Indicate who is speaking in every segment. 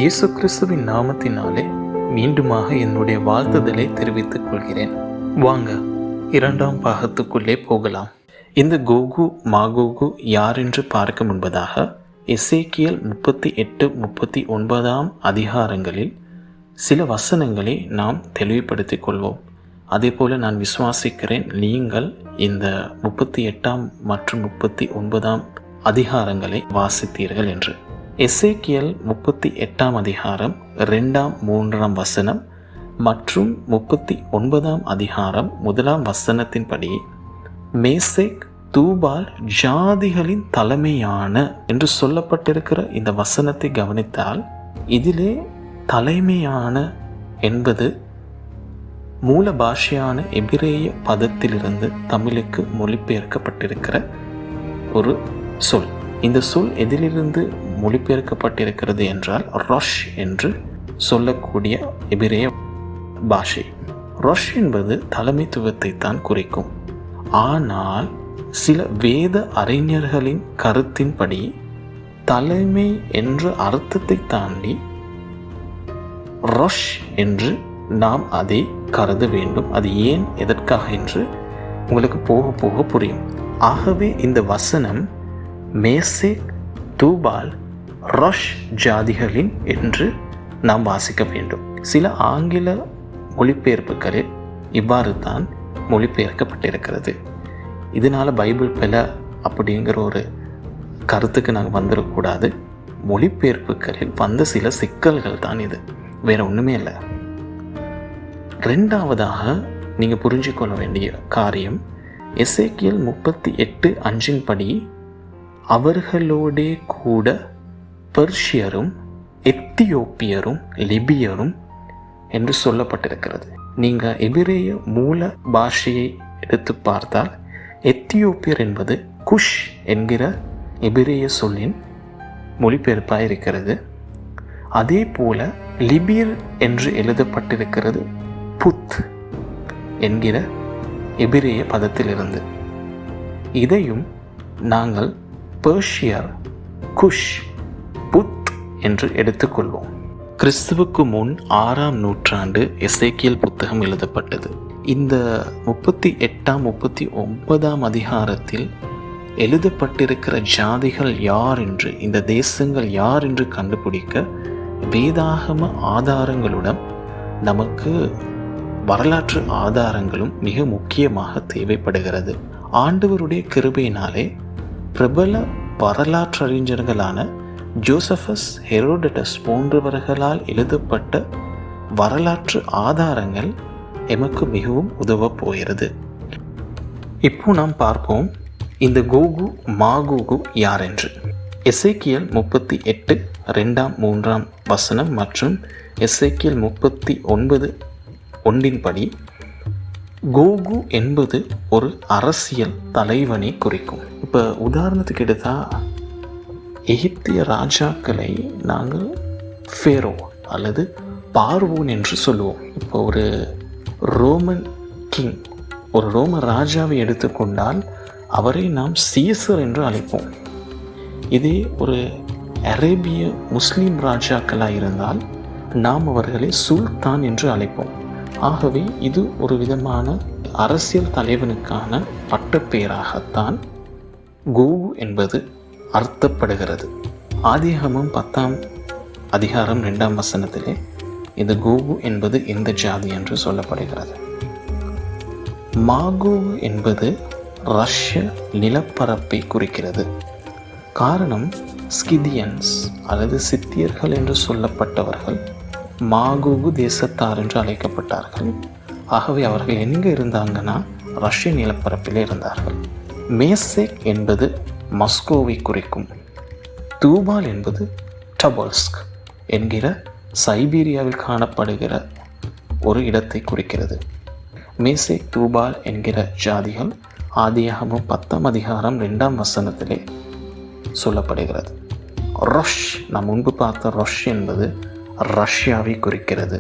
Speaker 1: இயேசு கிறிஸ்துவின் நாமத்தினாலே மீண்டுமாக என்னுடைய வாழ்த்துதலை தெரிவித்துக் கொள்கிறேன். வாங்க இரண்டாம் பாகத்துக்குள்ளே போகலாம். இந்த கோகு மாகோகு யார் என்று பார்க்க முன்பதாக எசேக்கியேல் 38-39 அதிகாரங்களில் சில வசனங்களை நாம் தெளிவுபடுத்திக் கொள்வோம். அதே போல நான் விசுவாசிக்கிறேன் நீங்கள் இந்த 38 மற்றும் 39 அதிகாரங்களை வாசித்தீர்கள் என்று. எசேக்கியேல் 38 அதிகாரம் 2-3 வசனம் மற்றும் 39 அதிகாரம் 1 வசனத்தின்படி மேசேக் தூபால் ஜாதிகளின் தலைமையான என்று சொல்லப்பட்டிருக்கிற இந்த வசனத்தை கவனித்தால் இதிலே தலைமையான என்பது மூல பாஷையான எபிரேய பதத்திலிருந்து தமிழுக்கு மொழிபெயர்க்கப்பட்டிருக்கிற ஒரு சொல். இந்த சொல் எதிலிருந்து மொழிபெயர்க்கப்பட்டிருக்கிறது என்றால் ரொஷ் என்று சொல்லக்கூடிய எபிரேய பாஷை. ரொஷ் என்பது தலைமைத்துவத்தை தான் குறிக்கும். ஆனால் சில வேத அறிஞர்களின் கருத்தின்படி தலைமை என்ற அர்த்தத்தை தாண்டி ரொஷ் என்று நாம் அதை கருத வேண்டும். அது ஏன் எதற்காக என்று உங்களுக்கு போக போக புரியும். ஆகவே இந்த வசனம் மேசேக் தூபால் ரொஷ் ஜாதிகளின் என்று நாம் வாசிக்க வேண்டும். சில ஆங்கில மொழிபெயர்ப்புகளில் இவ்வாறு தான் மொழிபெயர்க்கப்பட்டிருக்கிறது. இதனால் பைபிள் பிழை அப்படிங்கிற ஒரு கருத்துக்கு நாங்கள் வந்துடக்கூடாது. மொழிபெயர்ப்புகளில் வந்த சில சிக்கல்கள் தான் இது, வேற ஒன்றுமே இல்லை. ரெண்டாவதாக நீங்கள் புரிஞ்சுக்கொள்ள வேண்டிய காரியம், எசேக்கியேல் 38:5 படி அவர்களோடே கூட பெர்ஷியரும் எத்தியோப்பியரும் லிபியரும் என்று சொல்லப்பட்டிருக்கிறது. நீங்கள் எபிரேய மூல பாஷையை எடுத்து பார்த்தால் எத்தியோப்பியர் என்பது குஷ் என்கிற எபிரேய சொல்லின் மொழிபெயர்ப்பாக இருக்கிறது. அதே போல லிபியர் என்று எழுதப்பட்டிருக்கிறது புத் என்கிற எபிரேய பதத்திலிருந்து. இதையும் நாங்கள் பெர்ஷியர் குஷ் புத் என்று எடுத்துக்கொள்வோம். கிறிஸ்துவுக்கு முன் 6ஆம் நூற்றாண்டு எசேக்கியேல் புத்தகம் எழுதப்பட்டது. இந்த 38-39 அதிகாரத்தில் எழுதப்பட்டிருக்கிற ஜாதிகள் யார் என்று, இந்த தேசங்கள் யார் என்று கண்டுபிடிக்க வேதாகம ஆதாரங்களுடன் நமக்கு வரலாற்று ஆதாரங்களும் மிக முக்கியமாக தேவைப்படுகிறது. ஆண்டவருடைய கிருபையினாலே பிரபல வரலாற்றறிஞர்களான ஜோசபஸ் ஹெரோடட்டஸ் போன்றவர்களால் எழுதப்பட்ட வரலாற்று ஆதாரங்கள் எமக்கு மிகவும் உதவ போகிறது. இப்போ நாம் பார்ப்போம் இந்த கோகு மாகோகு யார் என்று. எசேக்கியேல் 38:2-3 வசனம் மற்றும் எசேக்கியேல் 39:1 படி கோகு என்பது ஒரு அரசியல் தலைவனை குறிக்கும். இப்போ உதாரணத்துக்கு எடுத்தால் எகிப்திய ராஜாக்களை நாங்கள் ஃபேரோ அல்லது பார்வோன் என்று சொல்லுவோம். இப்போ ஒரு ரோமன் கிங், ஒரு ரோம ராஜாவை எடுத்துக்கொண்டால் அவரை நாம் சீசர் என்று அழைப்போம். இதே ஒரு அரேபிய முஸ்லீம் ராஜாக்களாக இருந்தால் நாம் அவர்களை சுல்தான் என்று அழைப்போம். ஆகவே இது ஒரு விதமான அரசியல் தலைவனுக்கான பட்டப்பெயராகத்தான் கோகு என்பது அர்த்தப்படுகிறது. ஆதியாகமம் 10ஆம் அதிகாரம் 2ஆம் வசனத்திலே இந்த கோகு என்பது இந்த ஜாதி என்று சொல்லப்படுகிறது. மாகோகு என்பது ரஷ்ய நிலப்பரப்பை குறிக்கிறது. காரணம், ஸ்கிதியன்ஸ் அல்லது சித்தியர்கள் என்று சொல்லப்பட்டவர்கள் மாகோகு தேசத்தார் என்று அழைக்கப்பட்டார்கள். ஆகவே அவர்கள் எங்கே இருந்தாங்கன்னா ரஷ்ய நிலப்பரப்பிலே இருந்தார்கள். மேசேக் என்பது மாஸ்கோவை குறிக்கும். தூபால் என்பது டபோல்ஸ்க் என்கிற சைபீரியாவில் காணப்படுகிற ஒரு இடத்தை குறிக்கிறது. மேசேக் தூபால் என்கிற ஜாதிகள் ஆதியாகமம் 10ஆம் அதிகாரம் 2ஆம் வசனத்திலே சொல்லப்படுகிறது. ரொஷ், நாம் முன்பு பார்த்த ரொஷ் என்பது ரஷ்யாவை குறிக்கிறது.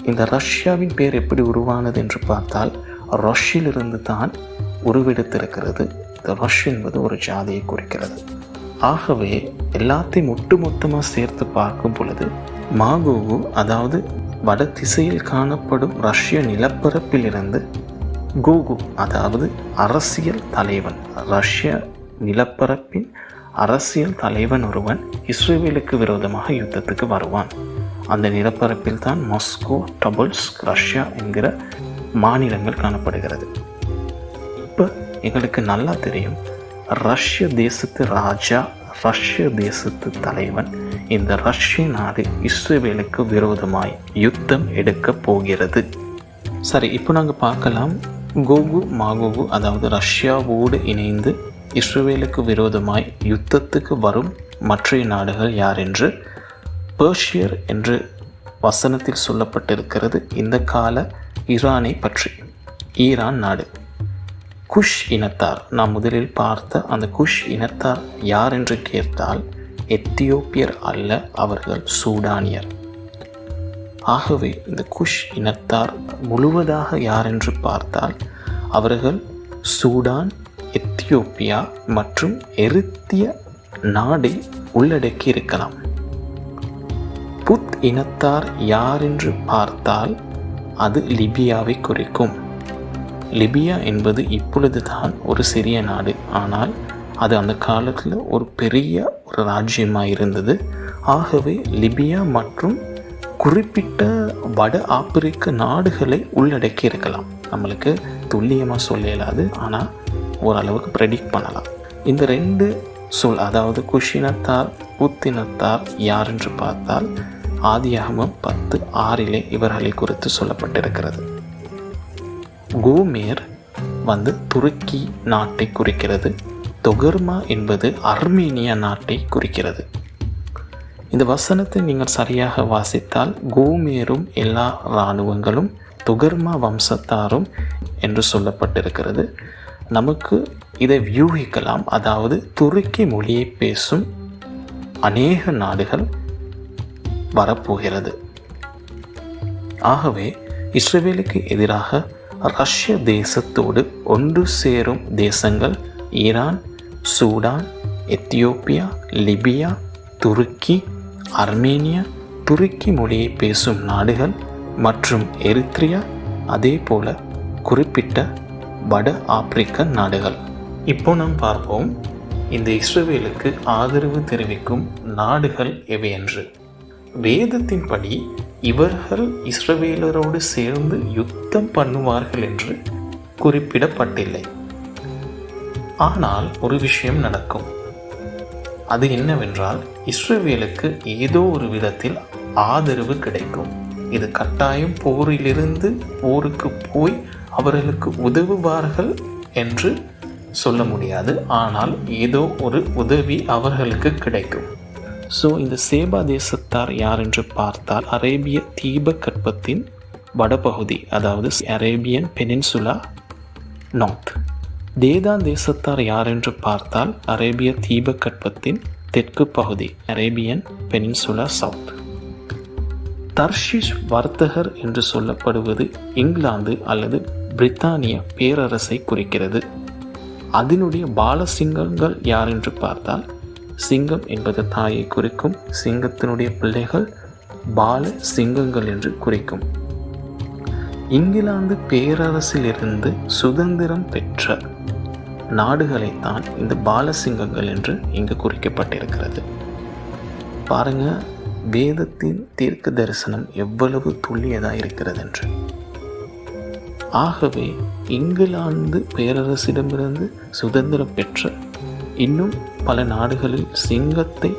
Speaker 1: இந்த ரஷ்யாவின் பேர் எப்படி உருவானது என்று பார்த்தால் ரொஷிலிருந்து தான் உருவெடுத்திருக்கிறது. இந்த ரொஷ் என்பது ஒரு ஜாதியை குறிக்கிறது. ஆகவே எல்லாத்தையும் ஒட்டுமொத்தமாக சேர்த்து பார்க்கும் பொழுது மாகோகு, அதாவது வட திசையில் காணப்படும் ரஷ்ய நிலப்பரப்பிலிருந்து கோகு, அதாவது அரசியல் தலைவன், ரஷ்ய நிலப்பரப்பின் அரசியல் தலைவன் ஒருவன் இஸ்ரேலுக்கு விரோதமாக யுத்தத்துக்கு வருவான். அந்த நிலப்பரப்பில் தான் மாஸ்கோ, டபுல்ஸ்க், ரஷ்யா என்கிற மாநிலங்கள் காணப்படுகிறது. இப்போ எங்களுக்கு நல்லா தெரியும், ரஷ்ய தேசத்து ராஜா, ரஷ்ய தேசத்து தலைவன், இந்த ரஷ்ய நாடு இஸ்ரேலுக்கு விரோதமாய் யுத்தம் எடுக்க போகிறது. சரி, இப்போ நாங்கள் பார்க்கலாம் கோகு மாகோகு, அதாவது ரஷ்யாவோடு இணைந்து இஸ்ரேலுக்கு விரோதமாய் யுத்தத்துக்கு வரும் மற்ற நாடுகள் யார் என்று. பெர்ஷியர் என்று வசனத்தில் சொல்லப்பட்டிருக்கிறது இந்த கால ஈரானை பற்றி. ஈரான் நாடு. குஷ் இனத்தார், நாம் முதலில் பார்த்த அந்த குஷ் இனத்தார் யார் என்று கேட்டால் எத்தியோப்பியர் அல்ல, அவர்கள் சூடானியர். ஆகவே இந்த குஷ் இனத்தார் முழுவதாக யார் என்று பார்த்தால் அவர்கள் சூடான், எத்தியோப்பியா மற்றும் எரித்திய நாடை உள்ளடக்கி இருக்கலாம். புத் இனத்தார் யார் என்று பார்த்தால் அது லிபியாவை குறிக்கும். லிபியா என்பது இப்பொழுது தான் ஒரு சிறிய நாடு, ஆனால் அது அந்த காலத்தில் ஒரு பெரிய ஒரு ராஜ்யமாக இருந்தது. ஆகவே லிபியா மற்றும் குறிப்பிட்ட வட ஆப்பிரிக்க நாடுகளை உள்ளடக்கி இருக்கலாம். நம்மளுக்கு துல்லியமாக சொல்ல இயலாது, ஆனால் ஓரளவுக்கு ப்ரெடிக்ட் பண்ணலாம். இந்த ரெண்டு சொல், அதாவது குஷினத்தார், புத்தினத்தார் யார் என்று பார்த்தால் ஆதியாகமம் 10:6 இவர்களை குறித்து சொல்லப்பட்டிருக்கிறது. கோமேர் துருக்கி நாட்டை குறிக்கிறது. தொகர்மா என்பது அர்மேனியா நாட்டை குறிக்கிறது. இந்த வசனத்தை நீங்கள் சரியாக வாசித்தால் கோமேரும் எல்லா இராணுவங்களும் தொகர்மா வம்சத்தாரும் என்று சொல்லப்பட்டிருக்கிறது. நமக்கு இதை வியூகிக்கலாம், அதாவது துருக்கி மொழியை பேசும் அநேக நாடுகள் வரப்போகிறது. ஆகவே இஸ்ரேலுக்கு எதிராக ரஷ்ய தேசத்தோடு ஒன்று சேரும் தேசங்கள் ஈரான், சூடான், எத்தியோப்பியா, லிபியா, துருக்கி, அர்மேனியா, துருக்கி மொழியை பேசும் நாடுகள் மற்றும் எரித்ரியா, அதே போல குறிப்பிட்ட வட ஆப்பிரிக்க நாடுகள். இப்போ நாம் பார்ப்போம் இந்த இஸ்ரேலுக்கு ஆதரவு தெரிவிக்கும் நாடுகள் எவை என்று. வேதத்தின்படி இவர்கள் இஸ்ரவேலரோடு சேர்ந்து யுத்தம் பண்ணுவார்கள் என்று குறிப்பிடப்பட்டில்லை. ஆனால் ஒரு விஷயம் நடக்கும். அது என்னவென்றால் இஸ்ரவேலுக்கு ஏதோ ஒரு விதத்தில் ஆதரவு கிடைக்கும். இது கட்டாயம் போரிலிருந்து போருக்கு போய் அவர்களுக்கு உதவுவார்கள் என்று சொல்ல முடியாது, ஆனால் ஏதோ ஒரு உதவி அவர்களுக்கு கிடைக்கும். ஸோ இந்த சேபா தேசத்தார் யார் என்று பார்த்தால் அரேபிய தீபகற்பத்தின் வடபகுதி, அதாவது அரேபியன் பெனின்சுலா நார்த். தேதான் தேசத்தார் யார் என்று பார்த்தால் அரேபிய தீபகற்பத்தின் தெற்கு பகுதி, அரேபியன் பெனின்சுலா சவுத். தர்ஷிஷ் வர்த்தகர் என்று சொல்லப்படுவது இங்கிலாந்து அல்லது பிரித்தானிய பேரரசை குறிக்கிறது. அதனுடைய பாலசிங்கங்கள் யார் என்று பார்த்தால் சிங்கம் என்பது தாயை குறிக்கும், சிங்கத்தினுடைய பிள்ளைகள் பால சிங்கங்கள் என்று குறிக்கும். இங்கிலாந்து பேரரசிலிருந்து சுதந்திரம் பெற்ற நாடுகளைத்தான் இந்த பாலசிங்கங்கள் என்று இங்கு குறிக்கப்பட்டிருக்கிறது. பாருங்க, வேதத்தின் தீர்க்க தரிசனம் எவ்வளவு துல்லியதாக இருக்கிறது என்று. ஆகவே இங்கிலாந்து பேரரசிடமிருந்து சுதந்திரம் பெற்ற இன்னும் பல நாடுகளில் சிங்கத்தை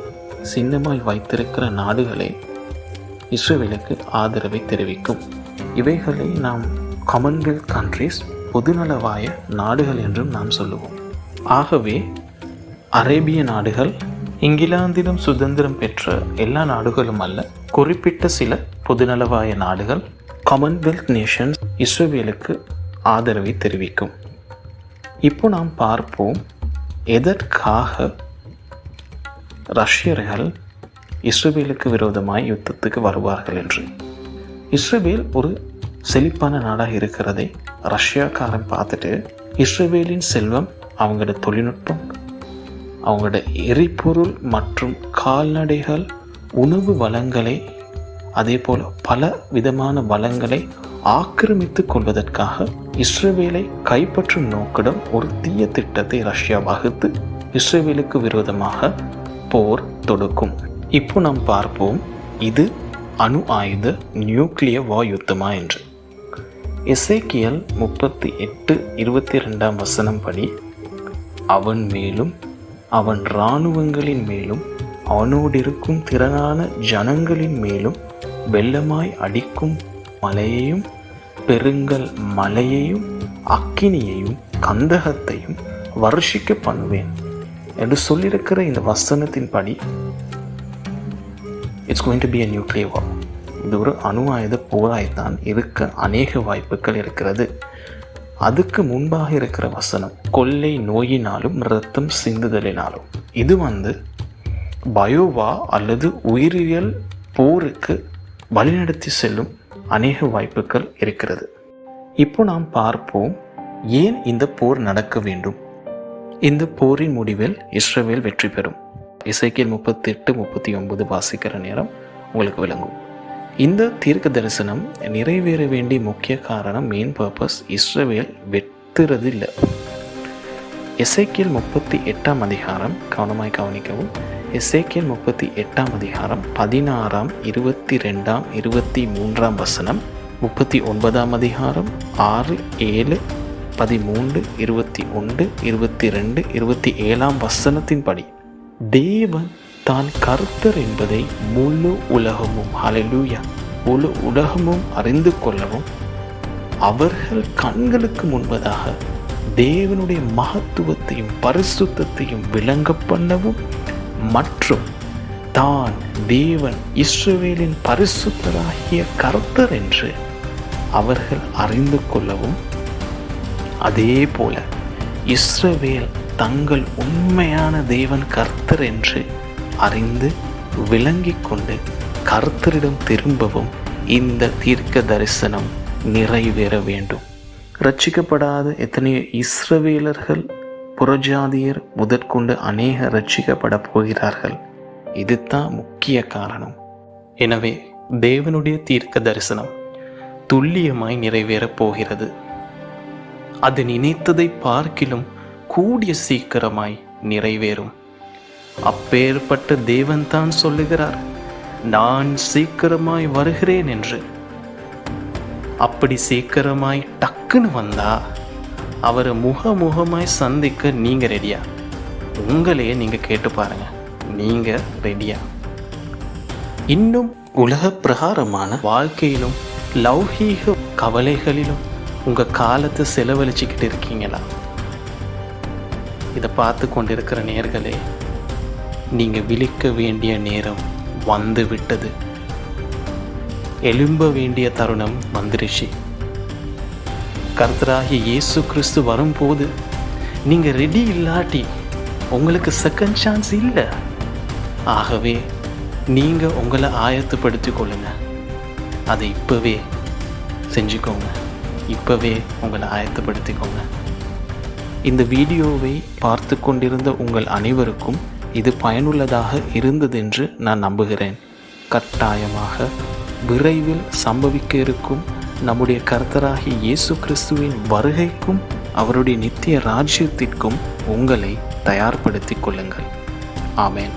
Speaker 1: சின்னமாய் வைத்திருக்கிற நாடுகளே இஸ்ரேலுக்கு ஆதரவை தெரிவிக்கும். இவைகளை நாம் காமன்வெல்த் கண்ட்ரிஸ், பொதுநலவாய நாடுகள் என்றும் நாம் சொல்லுவோம். ஆகவே அரேபிய நாடுகள் இங்கிலாந்திடம் சுதந்திரம் பெற்ற எல்லா நாடுகளும் அல்ல, குறிப்பிட்ட சில பொதுநலவாய நாடுகள், காமன்வெல்த் நேஷன்ஸ் இஸ்ரேலுக்கு ஆதரவை தெரிவிக்கும். இப்போ நாம் பார்ப்போம் எதற்காக ரஷ்யர்கள் இஸ்ரேலுக்கு விரோதமாய் யுத்தத்துக்கு வருவார்கள் என்று. இஸ்ரேல் ஒரு செழிப்பான நாடாக இருக்கிறதை ரஷ்யாக்காரன் பார்த்துட்டு இஸ்ரேலின் செல்வம், அவங்களோட தொழில்நுட்பம், அவங்களோட எரிபொருள் மற்றும் கால்நடைகள், உணவு வளங்களை, அதே போல் பல விதமான வளங்களை ஆக்கிரமித்து கொள்வதற்காக இஸ்ரவேலை கைப்பற்றும் நோக்கிடம் ஒரு தீய திட்டத்தை ரஷ்யா வகுத்து இஸ்ரவேலுக்கு விரோதமாக போர் தொடுக்கும். இப்போ நாம் பார்ப்போம், இது அணு ஆயுத நியூக்ளியர் வார் யுத்தமா என்று. எசேக்கியல் 38:22 படி, அவன் மேலும் அவன் இராணுவங்களின் மேலும் அவனோடிருக்கும் திரளான ஜனங்களின் மேலும் வெள்ளமாய் அடிக்கும் மலையையும் பெருங்கல் மலையையும் அக்கினியையும் கந்தகத்தையும் வருஷிக்க பண்ணுவேன் என்று சொல்லியிருக்கிற இந்த வசனத்தின் படி it's going to be a nuclear war. இது ஒரு அணு ஆயுத போராய்த்தான் இருக்க அநேக வாய்ப்புகள் இருக்கிறது. அதுக்கு முன்பாக இருக்கிற வசனம் கொள்ளை நோயினாலும் இரத்தம் சிந்துதலினாலும். இது பயோவா அல்லது உயிரியல் போருக்கு வழிநடத்தி செல்லும் அநேக வாய்ப்புகள் இருக்கிறது. இப்போ நாம் பார்ப்போம், ஏன் இந்த போர் நடக்க வேண்டும். இந்த போரின் முடிவில் இஸ்ரவேல் வெற்றி பெறும். எசேக்கியல் 38:39 வாசிக்கிற நேரம் உங்களுக்கு விளங்கும். இந்த தீர்க்க தரிசனம் நிறைவேற வேண்டிய முக்கிய காரணம், மெயின் பர்பஸ், இஸ்ரவேல் வெற்றுறது இல்லை. எசேக்கியல் 38 அதிகாரம் கவனமாய் கவனிக்கவும். எசேக்கியல் 38 அதிகாரம் 16, 22, 23 வசனம், 39 அதிகாரம் 6, 7, 13, 21, 22, 27 வசனத்தின்படி தேவன் தான் கர்த்தர் என்பதை முழு உலகமும், ஹல்லேலூயா, முழு உலகமும் அறிந்து கொள்ளவும், அவர்கள் கண்களுக்கு முன்பதாக தேவனுடைய மகத்துவத்தையும் பரிசுத்தத்தையும் விளங்க பண்ணவும் மற்றும் தான் தேவன் இஸ்ரவேலின் பரிசுத்தராகிய கர்த்தர் என்று அவர்கள் அறிந்து கொள்ளவும், அதே போல இஸ்ரவேல் தங்கள் உண்மையான தேவன் கர்த்தர் என்று அறிந்து விளங்கிக் கொண்டு கர்த்தரிடம் திரும்பவும் இந்த தீர்க்க தரிசனம் நிறைவேற வேண்டும். ரட்சிக்கப்படாத எத்தனையோ இஸ்ரவேலர்கள், புறஜாதியர் முதற்கொண்டு அநேக ரட்சிக்கப்பட போகிறார்கள். இதுதான் முக்கிய காரணம். எனவே தேவனுடைய தீர்க்க தரிசனம் துல்லியமாய் நிறைவேறப் போகிறது. அது நினைத்ததை பார்க்கிலும் கூடிய சீக்கிரமாய் நிறைவேறும். அப்பேற்பட்ட தேவன் தான் சொல்லுகிறார், நான் சீக்கிரமாய் வருகிறேன் என்று. அப்படி சீக்கிரமாய் டக்குன்னு வந்தா அவரை முகமுகமாய் சந்திக்க நீங்க ரெடியா? உங்களையே நீங்க கேட்டு பாருங்க, நீங்க ரெடியா? இன்னும் உலக பிரகாரமான வாழ்க்கையிலும் லௌகீக கவலைகளிலும் உங்க காலத்தை செலவழிச்சுக்கிட்டு இருக்கீங்களா? இதை பார்த்து கொண்டிருக்கிற நேர்களே, நீங்க விழிக்க வேண்டிய நேரம் வந்து விட்டது. எழும்ப வேண்டிய தருணம் வந்துருச்சு. கர்த்தராகிய இயேசு கிறிஸ்து வரும்போது நீங்க ரெடி இல்லாட்டி உங்களுக்கு செகண்ட் சான்ஸ் இல்லை. ஆகவே நீங்க உங்களை ஆயத்தப்படுத்திக் கொள்ளுங்க. அதை இப்பவே செஞ்சுக்கோங்க. இப்பவே உங்களை ஆயத்தப்படுத்திக்கோங்க. இந்த வீடியோவை பார்த்து கொண்டிருந்த உங்கள் அனைவருக்கும் இது பயனுள்ளதாக இருந்ததென்று நான் நம்புகிறேன். கட்டாயமாக விரைவில் சம்பவிக்க இருக்கும் நம்முடைய கர்த்தராகிய இயேசு கிறிஸ்துவின் வருகைக்கும் அவருடைய நித்திய ராஜ்யத்திற்கும் உங்களை தயார்படுத்திக் கொள்ளுங்கள். ஆமென்.